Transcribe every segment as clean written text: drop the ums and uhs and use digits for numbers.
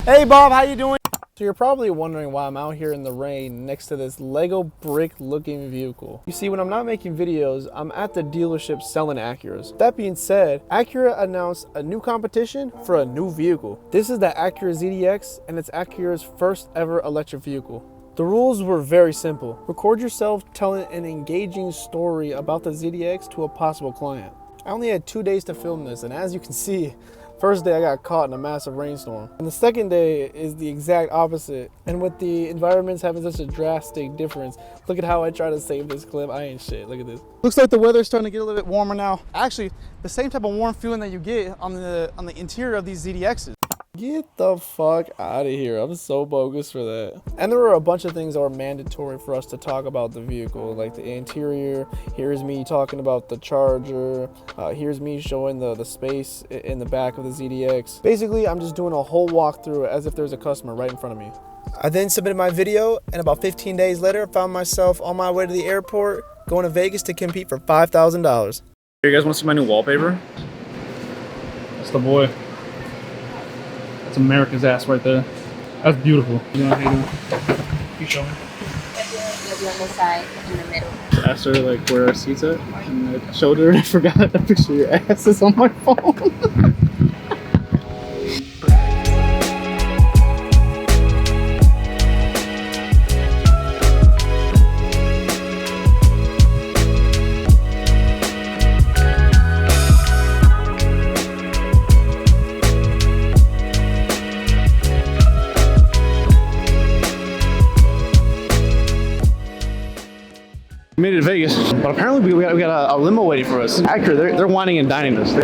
Hey Bob, how you doing? So you're probably wondering why I'm out here in the rain next to this Lego brick looking vehicle. You see, when I'm not making videos, I'm at the dealership selling Acuras. That being said, Acura announced a new competition for a new vehicle. This is the Acura ZDX, and it's Acura's first ever electric vehicle. The rules were very simple. Record yourself telling an engaging story about the ZDX to a possible client. I only had 2 days to film this, and as you can see, first day I got caught in a massive rainstorm. And the second day is the exact opposite. And with the environments having such a drastic difference, look at how I try to save this clip. I ain't shit, look at this. Looks like the weather's starting to get a little bit warmer now. Actually, the same type of warm feeling that you get on the interior of these ZDXs. Get the fuck out of here. I'm so bogus for that. And there were a bunch of things that were mandatory for us to talk about the vehicle, like the interior. Here's me talking about the charger. Here's me showing the space in the back of the ZDX. Basically, I'm just doing a whole walkthrough as if there's a customer right in front of me. I then submitted my video, and about 15 days later, found myself on my way to the airport, going to Vegas to compete for $5,000. You guys want to see my new wallpaper? That's the boy. That's America's ass right there. That's beautiful. You know how you doing? You show me. You'll be on this side in the middle. Asked her like where our seats at, and I showed her and I forgot that picture of your ass is on my phone. We made it to Vegas, but apparently we got a limo waiting for us. Acura, they're whining and dining us. We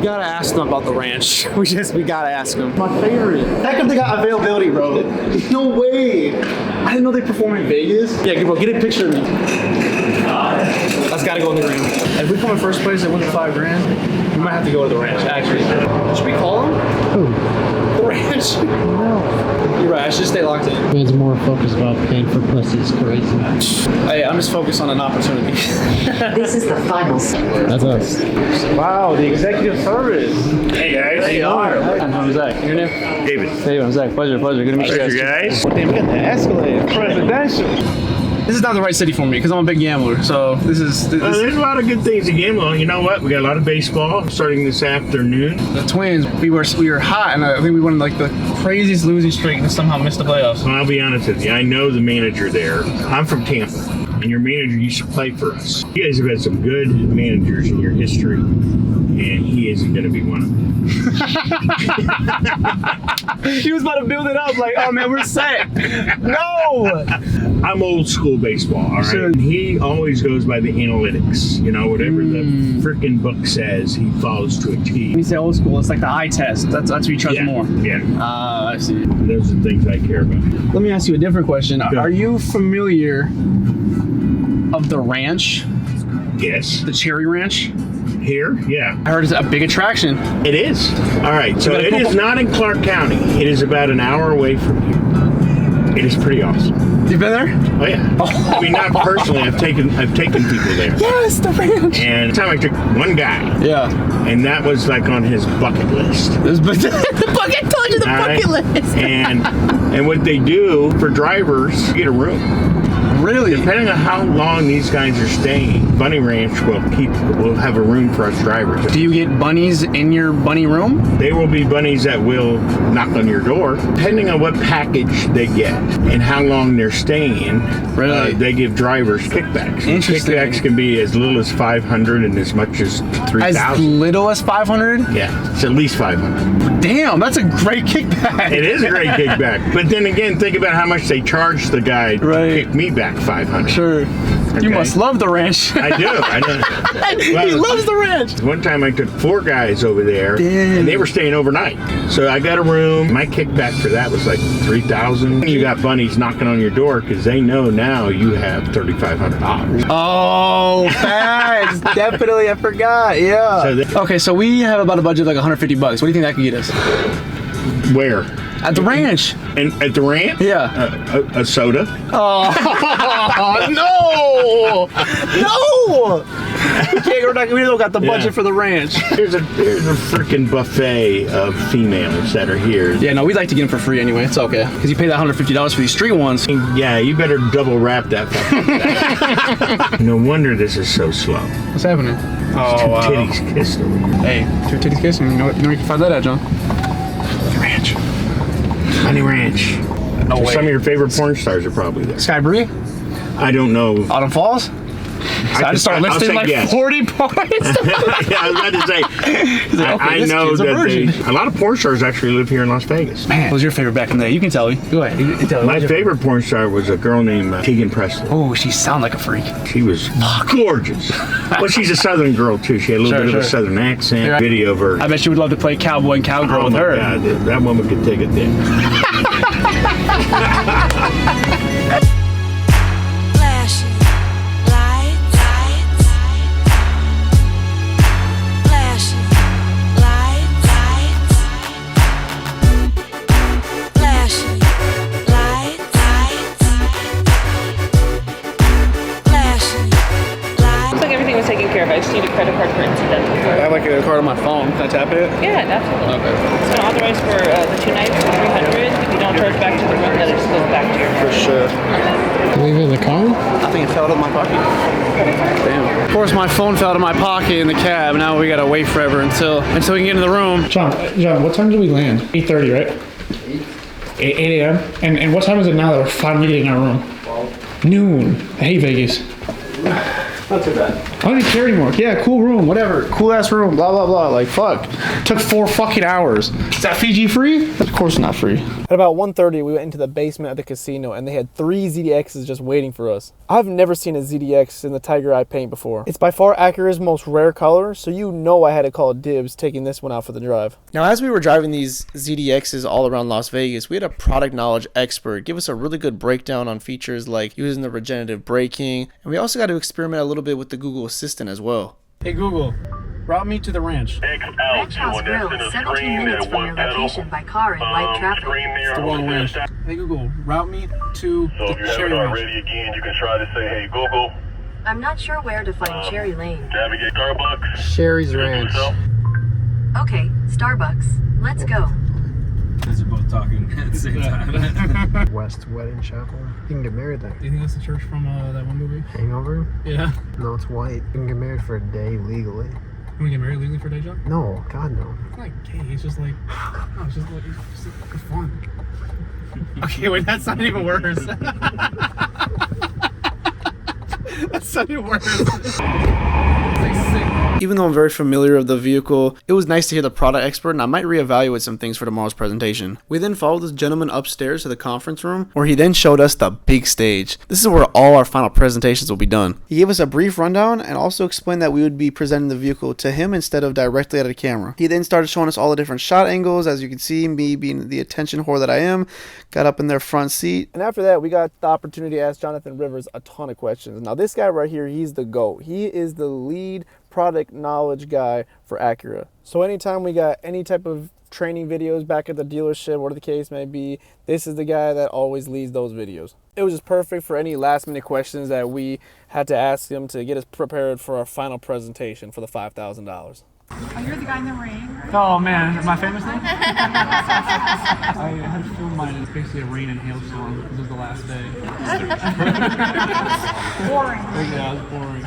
gotta ask them about the ranch. We gotta ask them. My favorite. Heck if they got availability, bro. No way. I didn't know they perform in Vegas. Yeah, bro, get a picture of me. That's gotta go in the ring. If we come in first place and win $5 grand, we might have to go to the ranch, actually. Should we call them? Who? The ranch. No. You're right, I should stay locked in. Man's more focused about paying for pussy. It's crazy. Hey, I'm just focused on an opportunity. This is the final step. That's us. Wow, the executive service. Hey guys. Hey, I'm Zach. Your name? David. Hey, I'm Zach. Pleasure. Good to meet you Pleasure, guys. Damn, we got the Escalade. Presidential. This is not the right city for me because I'm a big gambler. So this is. There's a lot of good things to gamble on. You know what? We got a lot of baseball starting this afternoon. The Twins. We were hot, and I think we won like the craziest losing streak and somehow missed the playoffs. Well, I'll be honest with you. I know the manager there. I'm from Tampa, and your manager used to play for us. You guys have had some good managers in your history, and he isn't going to be one of them. He was about to build it up like, oh man, we're set. No. I'm old school baseball, all right? Sure. He always goes by the analytics. You know, whatever the frickin' book says, he follows to a T. When you say old school, it's like the eye test. That's what you trust more. Yeah. I see. Those are the things I care about. Let me ask you a different question. Okay. Are you familiar of the ranch, Yes. the Cherry Ranch? Here? Yeah. I heard it's a big attraction. It is. All right. So gotta it is not in Clark County. It is about an hour away from here. It is pretty awesome. You've been there? Oh yeah. I mean, not personally. I've taken people there. Yes, the ranch. And one time I took one guy, Yeah. and that was like on his bucket list. The bucket, told you the All bucket right? list. And what they do for drivers, you get a room. Really? Depending on how long these guys are staying, Bunny Ranch will have a room for us drivers. Do you get bunnies in your bunny room? There will be bunnies that will knock on your door. Depending on what package they get and how long they're staying, Really? they give drivers kickbacks. Interesting. Kickbacks can be as little as $500 and as much as As $3,000. little as 500? Yeah, it's at least $500. Damn, that's a great kickback. It is a great kickback. But then again, think about how much they charge the guy to Right. kick me back $500. Sure. You Okay. must love the ranch. I do. He loves the ranch. One time I took 4 guys over there, Damn. and they were staying overnight. So I got a room. My kickback for that was like $3,000. You got bunnies knocking on your door because they know now you have $3,500. Oh, facts. Definitely, I forgot. Yeah. So Okay, so we have about a budget of like $150. What do you think that could get us? Where? At the ranch. And at the ranch? Yeah. A soda. Oh, no! No! We don't got the budget for the ranch. There's a freaking buffet of females that are here. Yeah, no, we like to get them for free anyway. It's okay. Because you pay that $150 for these street ones. Yeah, you better double wrap that fucking. No wonder this is so slow. What's happening? Two titties kissed. Hey, two titties kissing. You know where you can find that at, John? Ranch. Honey Ranch. No way. Some of your favorite porn stars are probably there. Sky Bree? I don't know. Autumn Falls? I just started listing like yes. 40 points. Yeah, I was about to say. Like, okay, I know that a lot of porn stars actually live here in Las Vegas. Man, what was your favorite back in the day? You can tell me. Go ahead. You tell me. My favorite porn star was a girl named Tegan Preston. Oh, she sounded like a freak. She was gorgeous. Well, she's a Southern girl too. She had a little bit of a Southern accent. Right. Video of her. I bet she would love to play cowboy and cowgirl with her. God, that woman could take a dick. Taken care of. I just need a credit card for incidental. I have like a card on my phone. Can I tap it? Yeah, absolutely. Okay. It's been authorized for the 2 nights for 300. If you don't charge back to the room, then it just goes back to your For sure. Leave it in the car? I think it fell out of my pocket. Damn. Of course, my phone fell out of my pocket in the cab. Now we gotta wait forever until we can get into the room. John, what time did we land? 8:30, right? 8 a.m. And what time is it now that we're finally getting in our room? 12. Noon. I hate Vegas. Not too bad. I don't even care anymore. Yeah, cool room, whatever. Cool ass room, blah, blah, blah. Like, fuck. Took 4 fucking hours. Is that Fiji free? Of course not free. At about 1:30, we went into the basement of the casino and they had 3 ZDXs just waiting for us. I've never seen a ZDX in the tiger eye paint before. It's by far Acura's most rare color, so you know I had to call dibs taking this one out for the drive. Now, as we were driving these ZDXs all around Las Vegas, we had a product knowledge expert give us a really good breakdown on features like using the regenerative braking, and we also got to experiment a little bit with the Google Assistant as well. Hey Google, route me to the ranch. Ranch House Grill, 17 minutes from your location by car in light traffic. It's the wrong ranch. Hey Google, route me to the Cherry Ranch. Already again, you can try to say, hey Google, I'm not sure where to find Cherry Lane. navigate Starbucks. Sherry's Ranch. Okay, Starbucks. Let's go. As you're both talking at the same time. West Wedding Chapel. You can get married there. Do you think that's the church from that one movie? Hangover? Yeah. No, it's white. You can get married for a day legally. You want to get married legally for a day job? No, God no. It's not like gay. It's just like, no, it's just like it's fun. Okay, wait, that's not even worse. That's not even worse. It's like sick. Even though I'm very familiar with the vehicle, it was nice to hear the product expert, and I might reevaluate some things for tomorrow's presentation. We then followed this gentleman upstairs to the conference room, where he then showed us the big stage. This is where all our final presentations will be done. He gave us a brief rundown and also explained that we would be presenting the vehicle to him instead of directly at a camera. He then started showing us all the different shot angles. As you can see, me being the attention whore that I am, got up in their front seat. And after that, we got the opportunity to ask Jonathan Rivers a ton of questions. Now, this guy right here, he's the GOAT. He is the lead product knowledge guy for Acura. So anytime we got any type of training videos back at the dealership, whatever the case may be, this is the guy that always leads those videos. It was just perfect for any last minute questions that we had to ask him to get us prepared for our final presentation for the $5,000. Oh, you're the guy in the rain, right? Oh man, my famous thing? I had to film mine. It's basically a rain and hailstorm. This is the last day. Boring. Yeah, it was boring.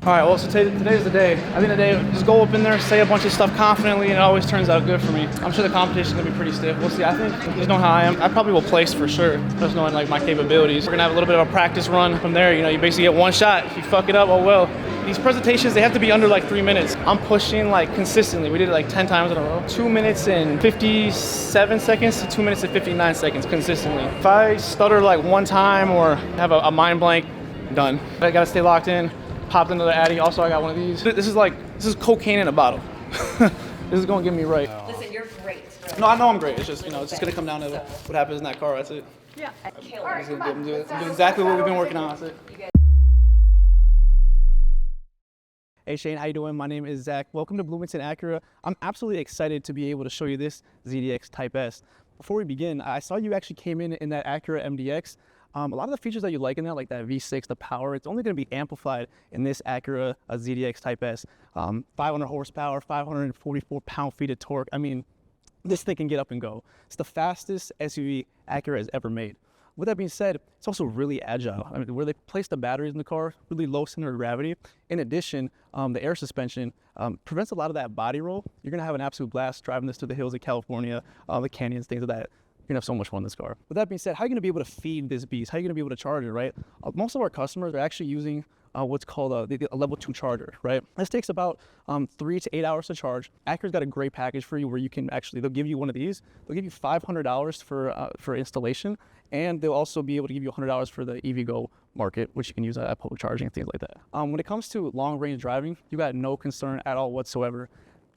Alright, well, so today's the day. I think today, just go up in there, say a bunch of stuff confidently, and it always turns out good for me. I'm sure the competition's gonna be pretty stiff. We'll see. I think, just knowing how I am, I probably will place for sure, just knowing like my capabilities. We're gonna have a little bit of a practice run from there. You know, you basically get one shot. If you fuck it up, oh well. These presentations, they have to be under like 3 minutes. I'm pushing like consistently. We did it like 10 times in a row. 2 minutes and 57 seconds to 2 minutes and 59 seconds consistently. If I stutter like one time or have a mind blank, done. I gotta stay locked in. Popped another Addy. Also, I got one of these. This is cocaine in a bottle. This is gonna get me right. Listen, you're great. No, I know I'm great. It's just, you know, it's just gonna come down to what happens in that car. That's it. Yeah. All I'm doing exactly what we've been working on. That's it. Hey Shane, how you doing? My name is Zach. Welcome to Bloomington Acura. I'm absolutely excited to be able to show you this ZDX Type S. Before we begin, I saw you actually came in that Acura MDX. A lot of the features that you like in that, like that V6, the power, it's only going to be amplified in this Acura ZDX Type S. 500 horsepower, 544 pound-feet of torque. I mean, this thing can get up and go. It's the fastest SUV Acura has ever made. With that being said, it's also really agile. I mean, where they place the batteries in the car, really low center of gravity. In addition, the air suspension prevents a lot of that body roll. You're gonna have an absolute blast driving this through the hills of California, the canyons, things like that. You're gonna have so much fun in this car. With that being said, how are you gonna be able to feed this beast? How are you gonna be able to charge it, right? Most of our customers are actually using what's called a level 2 charger, right? This takes about 3 to 8 hours to charge. Acura's got a great package for you where you can actually, they'll give you one of these. They'll give you $500 for installation, and they'll also be able to give you $100 for the EVgo market, which you can use at public charging and things like that. When it comes to long range driving, you got no concern at all whatsoever.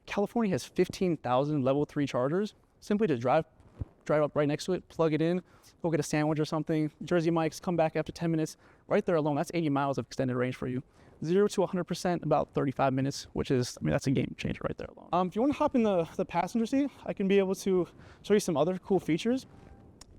California has 15,000 level 3 chargers. Simply to drive up right next to it, plug it in, go get a sandwich or something, Jersey Mike's, come back after 10 minutes. Right there alone, that's 80 miles of extended range for you. 0 to 100%, about 35 minutes, which is, I mean, that's a game changer right there alone. If you want to hop in the passenger seat, I can be able to show you some other cool features.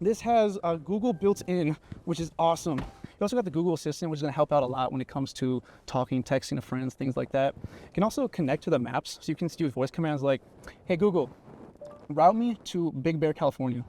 This has Google built in, which is awesome. You also got the Google Assistant, which is going to help out a lot when it comes to talking, texting to friends, things like that. You can also connect to the maps, so you can use voice commands like, hey Google, route me to Big Bear, California.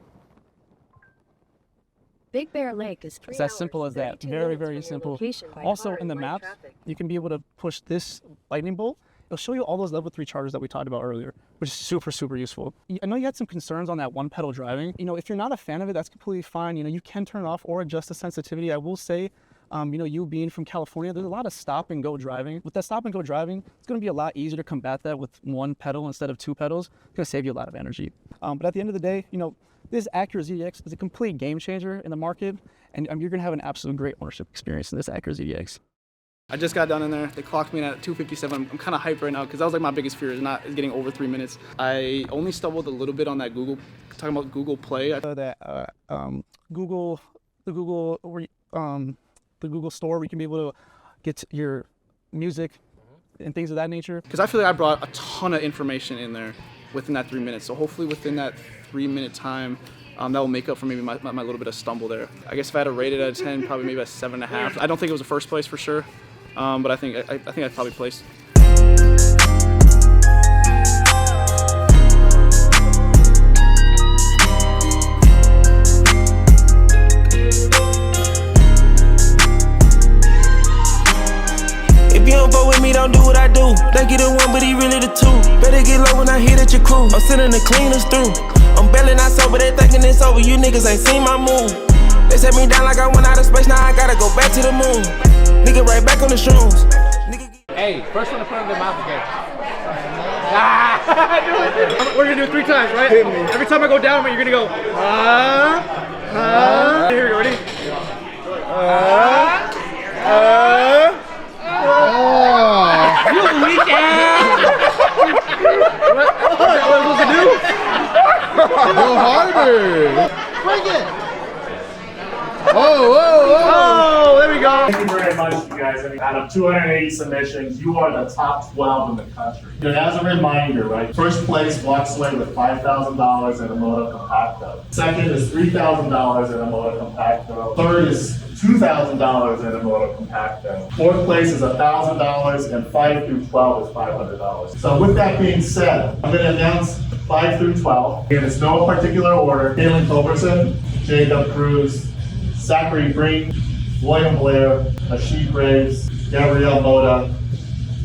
Big Bear Lake is 3 It's as simple as that. Very, very simple. Also in the maps, you can be able to push this lightning bolt. It'll show you all those level 3 chargers that we talked about earlier, which is super, super useful. I know you had some concerns on that one pedal driving. You know, if you're not a fan of it, that's completely fine. You know, you can turn it off or adjust the sensitivity. I will say, you know, you being from California, there's a lot of stop and go driving. With that stop and go driving, it's gonna be a lot easier to combat that with one pedal instead of 2 pedals. It's gonna save you a lot of energy. But at the end of the day, you know, this Acura ZDX is a complete game changer in the market, and you're gonna have an absolute great ownership experience in this Acura ZDX. I just got done in there. They clocked me in at 2:57. I'm kind of hyped right now because that was like my biggest fear is getting over 3 minutes. I only stumbled a little bit on that talking about Google Play. I thought that the Google store where you can be able to get your music and things of that nature. Because I feel like I brought a ton of information in there within that 3 minutes. So hopefully within that 3-minute time, that will make up for maybe my little bit of stumble there. I guess if I had to rate it out of 10, probably maybe a 7.5. I don't think it was a first place for sure, but I think I'd probably placed. If you don't fuck with me, don't do what I do. Think you the one, but he really the two. Better get low when I hear that your crew. I'm sending the cleaners through. I'm barely not sober, they thinking it's over. You niggas ain't seen my move. They set me down like I went out of space, now I gotta go back to the moon. Nigga right back on the shrooms. Hey, first one to put in their mouth again. We're gonna do it 3 times, right? Every time I go down, you're gonna go, Here we go, ready? You weak ass! What am I supposed to do? Go harder! Bring it! Oh, there we go. Thank you very much, you guys. I mean, out of 280 submissions, you are the top 12 in the country. And as a reminder, right, first place walks away with $5,000 in a Moto Compacto. Second is $3,000 in a Moto Compacto. Third is $2,000 in a Moto Compacto. Fourth place is $1,000, and 5 through 12 is $500. So with that being said, I'm going to announce 5 through 12. And it's no particular order. Caitlin Culberson, Jacob Cruz, Zachary Brink, William Blair, Ashik Graves, Gabrielle Moda,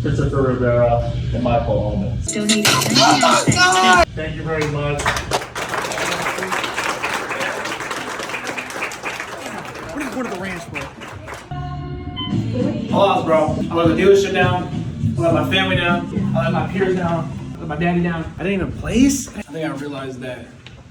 Christopher Rivera, and Michael Ullman. Thank you very much. What are you going to the ranch for? I lost, bro. I let the dealership down. I let my family down. I let my peers down. I let my daddy down. I didn't even place. I think I realized that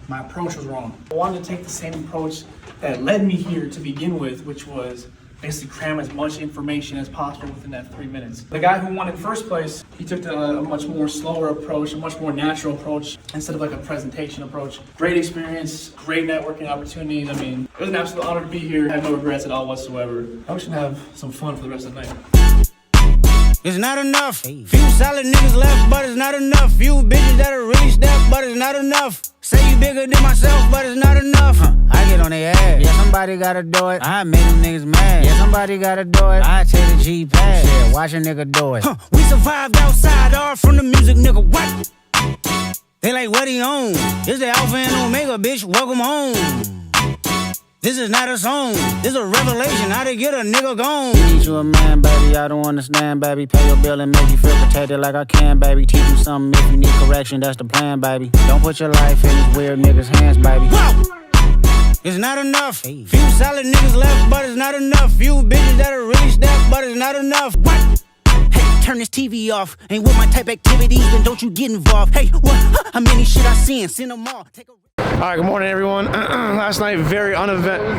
my approach was wrong. I wanted to take the same approach that led me here to begin with, which was basically cram as much information as possible within that 3 minutes. The guy who won in first place, he took a much more slower approach, a much more natural approach, instead of like a presentation approach. Great experience, great networking opportunities. I mean, it was an absolute honor to be here. I have no regrets at all whatsoever. I wish to have some fun for the rest of the night. It's not enough. Few solid niggas left, but it's not enough. Few bitches that'll really step, but it's not enough. Say you bigger than myself, but it's not enough. I get on their ass. Yeah, somebody gotta do it. I made them niggas mad. Yeah, somebody gotta do it. I take the G pad. Yeah, watch a nigga do it. We survived outside, all from the music, nigga. What? They like, what he on? This the Alpha and Omega, bitch. Welcome home. This is not a song, this a revelation, how to get a nigga gone. Need you a man, baby, I don't understand, baby. Pay your bill and make you feel protected like I can, baby. Teach you something if you need correction, that's the plan, baby. Don't put your life in these weird niggas' hands, baby. Whoa! It's not enough. Few solid niggas left, but it's not enough. Few bitches that'll really step, but it's not enough. What? Hey, turn this TV off. Ain't with my type activities, then don't you get involved. Hey, what? How many shit I seen? Send them all. Take a... All right, good morning, everyone. Last night, very uneventful.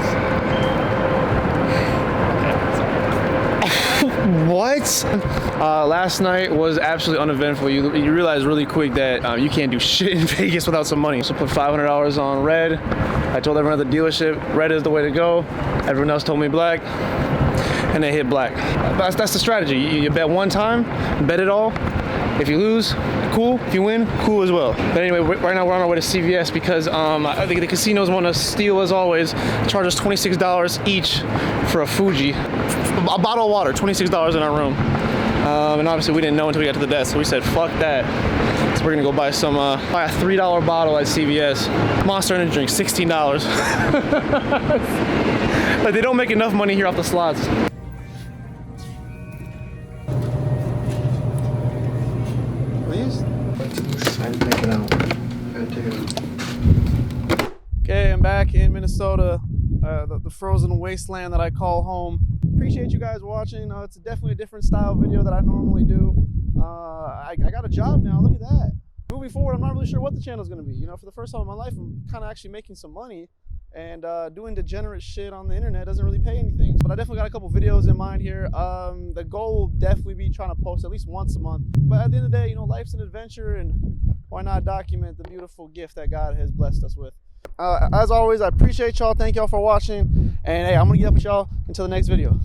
What? Last night was absolutely uneventful. You realize really quick that you can't do shit in Vegas without some money. So put $500 on red. I told everyone at the dealership, red is the way to go. Everyone else told me black, and they hit black. That's the strategy. You bet one time, bet it all. If you lose, cool. If you win, cool as well. But anyway, right now we're on our way to CVS because I think the casinos want to steal, as always, charge us $26 each for a Fuji. A bottle of water, $26 in our room. And obviously we didn't know until we got to the desk, so we said, fuck that. So we're gonna go buy a $3 bottle at CVS. Monster Energy drink, $16. Like, they don't make enough money here off the slots. Okay, I'm back in Minnesota, the frozen wasteland that I call home. Appreciate you guys watching. It's definitely a different style video that I normally do. I got a job now, look at that. Moving forward, I'm not really sure what the channel is going to be. You know, for the first time in my life, I'm kind of actually making some money. And doing degenerate shit on the internet doesn't really pay anything. But I definitely got a couple videos in mind here. The goal will definitely be trying to post at least once a month. But at the end of the day, you know, life's an adventure, and why not document the beautiful gift that God has blessed us with. As always, I appreciate y'all. Thank y'all for watching. And hey, I'm gonna get up with y'all until the next video.